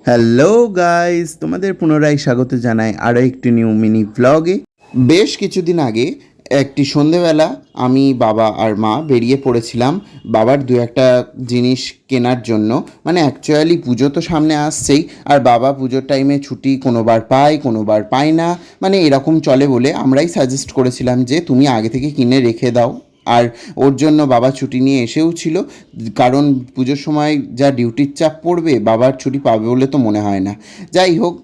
Hello guys, তোমাদের পুনরায় স্বাগত জানাই আরও একটি নিউ মিনি ভ্লগে। বেশ কিছুদিন আগে একটি সন্ধেবেলা আমি বাবা আর মা বেরিয়ে পড়েছিলাম বাবার দু একটা জিনিস কেনার জন্য। মানে অ্যাকচুয়ালি পুজো তো সামনে আসছেই, আর বাবা পুজোর টাইমে ছুটি কোনোবার পায় কোনোবার পায় না, মানে এরকম চলে বলে আমরাই সাজেস্ট করেছিলাম যে তুমি আগে থেকে কিনে রেখে দাও। আর ওর জন্য বাবা ছুটি নিয়ে এসেও ছিল, কারণ পুজোর সময় যা ডিউটির চাপ পড়বে বাবার ছুটি পাবে বলে তো মনে হয় না। যাই হোক,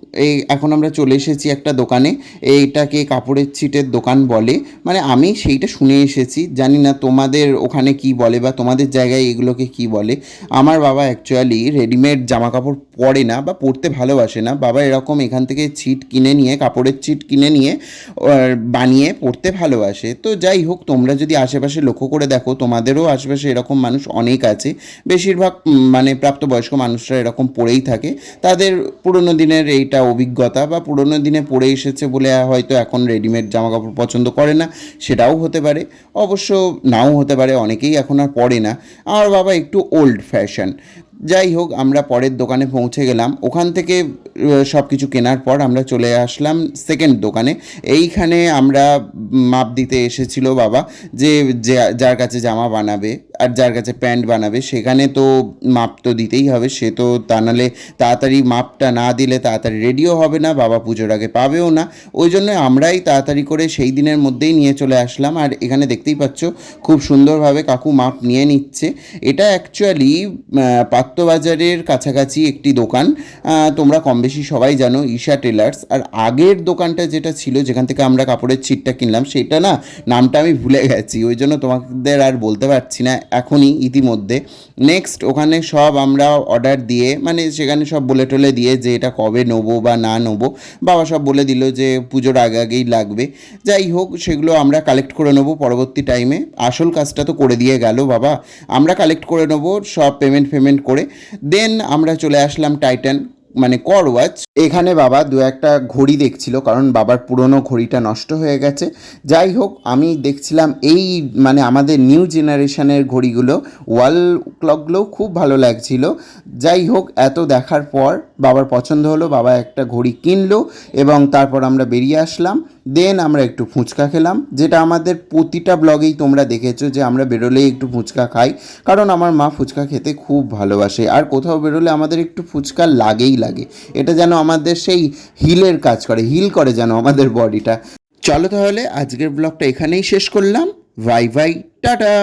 এখন আমরা চলে এসেছি একটা দোকানে। এইটাকে কাপড়ের ছিটের দোকান বলে, মানে আমি সেইটা শুনে এসেছি, জানি না তোমাদের ওখানে কি বলে বা তোমাদের জায়গায় এগুলোকে কি বলে। আমার বাবা অ্যাকচুয়ালি রেডিমেড জামা কাপড় পরে না বা পরতে ভালোবাসে না। বাবা এরকম এখান থেকে ছিট কিনে নিয়ে, কাপড়ের ছিট কিনে নিয়ে বানিয়ে পরতে ভালোবাসে। তো যাই হোক, তোমরা যদি আশেপাশে লক্ষ্য করে দেখো, তোমাদেরও আশেপাশে এরকম মানুষ অনেক আছে। বেশিরভাগ মানে প্রাপ্তবয়স্ক মানুষরা এরকম পরেই থাকে। তাদের পুরনো দিনের এইটা অভিজ্ঞতা, বা পুরনো দিনে পরে এসেছে বলে হয়তো এখন রেডিমেড জামা কাপড় পছন্দ করে না, সেটাও হতে পারে। অবশ্য নাও হতে পারে, অনেকেই এখন আর পরে না। আমার বাবা একটু ওল্ড ফ্যাশন। যাই হোক, আমরা পরের দোকানে পৌঁছে গেলাম। ওখান থেকে সব কিছু কেনার পর আমরা চলে আসলাম সেকেন্ড দোকানে। এইখানে আমরা মাপ দিতে এসেছিল বাবা, যে যার কাছে জামা বানাবে আর যার কাছে প্যান্ট বানাবে সেখানে তো মাপ তো দিতেই হবে। সে তো তা নাহলে তাড়াতাড়ি মাপটা না দিলে তাড়াতাড়ি রেডিও হবে না, বাবা পুজোর আগে পাবেও না। ওই জন্য আমরাই তাড়াতাড়ি করে সেই দিনের মধ্যেই নিয়ে চলে আসলাম। আর এখানে দেখতেই পাচ্ছ খুব সুন্দরভাবে কাকু মাপ নিয়ে নিচ্ছে। এটা অ্যাকচুয়ালি পাত্তবাজারের কাছাকাছি একটি দোকান, তোমরা কম বেশি সবাই জানো, ঈশা টেলার্স। আর আগের দোকানটা যেটা ছিল, যেখান থেকে আমরা কাপড়ের ছিটটা কিনলাম, সেটা না নামটা আমি ভুলে গেছি, ওই জন্য তোমাদের আর বলতে পারছি না এখনই ইতিমধ্যে। নেক্সট ওখানে সব আমরা অর্ডার দিয়ে, মানে সেখানে সব বলে টলে দিয়ে যে এটা কবে নেবো বা না নেবো, বাবা সব বলে দিল যে পুজোর আগে আগেই লাগবে। যাই হোক, সেগুলো আমরা কালেক্ট করে নেবো পরবর্তী টাইমে। আসল কাজটা তো করে দিয়ে গেল বাবা, আমরা কালেক্ট করে নেবো সব পেমেন্ট করে। দেন আমরা চলে আসলাম টাইটান, মানে কর ওয়াচ। এখানে বাবা দু একটা ঘড়ি দেখছিল, কারণ বাবার পুরনো ঘড়িটা নষ্ট হয়ে গেছে। যাই হোক, আমি দেখছিলাম এই মানে আমাদের নিউ জেনারেশনের ঘড়িগুলো, ওয়াল ক্লকগুলোও খুব ভালো লাগছিল। যাই হোক, এত দেখার পর বাবার পছন্দ হলো, বাবা একটা ঘড়ি কিনলো এবং তারপর আমরা বেরিয়ে আসলাম। দেন আমরা একটু ফুচকা খেলাম, যেটা আমাদের প্রতিটা ব্লগেই তোমরা দেখেছো যে আমরা বেরোলেই একটু ফুচকা খাই, কারণ আমার মা ফুচকা খেতে খুব ভালোবাসে। আর কোথাও বেরোলে আমাদের একটু ফুচকা লাগেই লাগে, এটা যেন আমাদের সেই হিলের কাজ করে, হিল করে যেন আমাদের বডিটা। চলো তাহলে আজকের ব্লগটা এখানেই শেষ করলাম। Bye bye, tata.